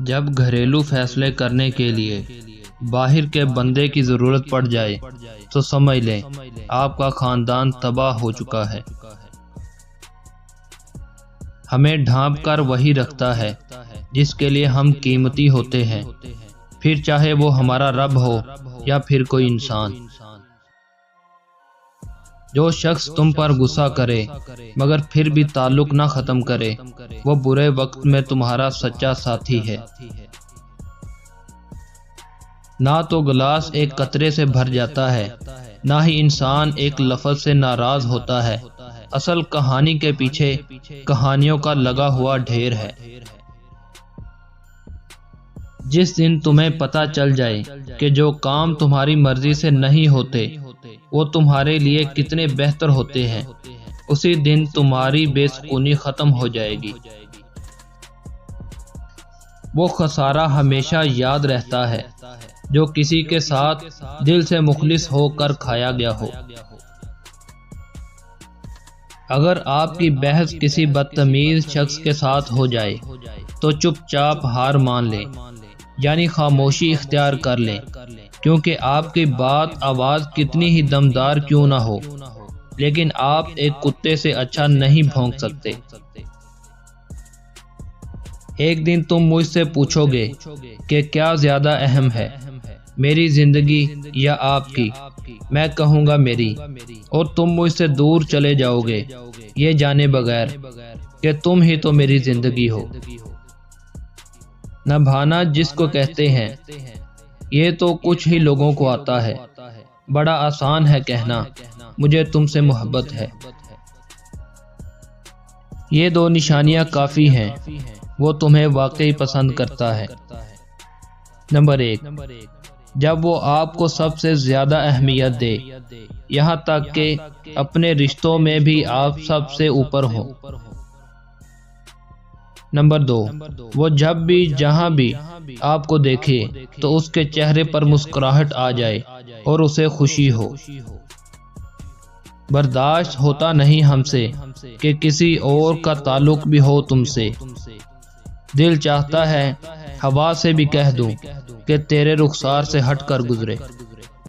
جب گھریلو فیصلے کرنے کے لیے باہر کے بندے کی ضرورت پڑ جائے تو سمجھ لیں آپ کا خاندان تباہ ہو چکا ہے۔ ہمیں ڈھانپ کر وہی رکھتا ہے جس کے لیے ہم قیمتی ہوتے ہیں، پھر چاہے وہ ہمارا رب ہو یا پھر کوئی انسان۔ جو شخص تم پر غصہ کرے مگر پھر بھی تعلق نہ ختم کرے، وہ برے وقت میں تمہارا سچا ساتھی ہے۔ نہ تو گلاس ایک قطرے سے بھر جاتا ہے، نہ ہی انسان ایک لفظ سے ناراض ہوتا ہے۔ اصل کہانی کے پیچھے کہانیوں کا لگا ہوا ڈھیر ہے۔ جس دن تمہیں پتہ چل جائے کہ جو کام تمہاری مرضی سے نہیں ہوتے وہ تمہارے لیے کتنے بہتر ہوتے ہیں، اسی دن تمہاری بے سکونی ختم ہو جائے گی۔ وہ خسارہ ہمیشہ یاد رہتا ہے جو کسی کے ساتھ دل سے مخلص ہو کر کھایا گیا ہو۔ اگر آپ کی بحث کسی بدتمیز شخص کے ساتھ ہو جائے تو چپ چاپ ہار مان لیں، یعنی خاموشی اختیار کر لیں، کیونکہ آپ کی بات آواز کتنی ہی دمدار کیوں نہ ہو، لیکن آپ ایک کتے سے اچھا نہیں بھونک سکتے۔ ایک دن تم مجھ سے پوچھو گے کہ کیا زیادہ اہم ہے، میری زندگی یا آپ کی؟ میں کہوں گا میری، اور تم مجھ سے دور چلے جاؤ گے یہ جانے بغیر کہ تم ہی تو میری زندگی ہو۔ نبھانا جس کو کہتے ہیں یہ تو کچھ ہی لوگوں کو آتا ہے، بڑا آسان ہے کہنا مجھے تم سے محبت ہے۔ یہ دو نشانیاں کافی ہیں وہ تمہیں واقعی پسند کرتا ہے۔ نمبر 1، جب وہ آپ کو سب سے زیادہ اہمیت دے، یہاں تک کہ اپنے رشتوں میں بھی آپ سب سے اوپر ہو۔ نمبر 2، وہ جب بھی جہاں بھی آپ کو دیکھے تو اس کے چہرے پر مسکراہٹ آ جائے اور اسے خوشی ہو۔ برداشت ہوتا نہیں ہم سے کہ کسی اور کا تعلق بھی ہو تم سے، دل چاہتا ہے ہوا سے بھی کہہ دوں کہ تیرے رخسار سے ہٹ کر گزرے۔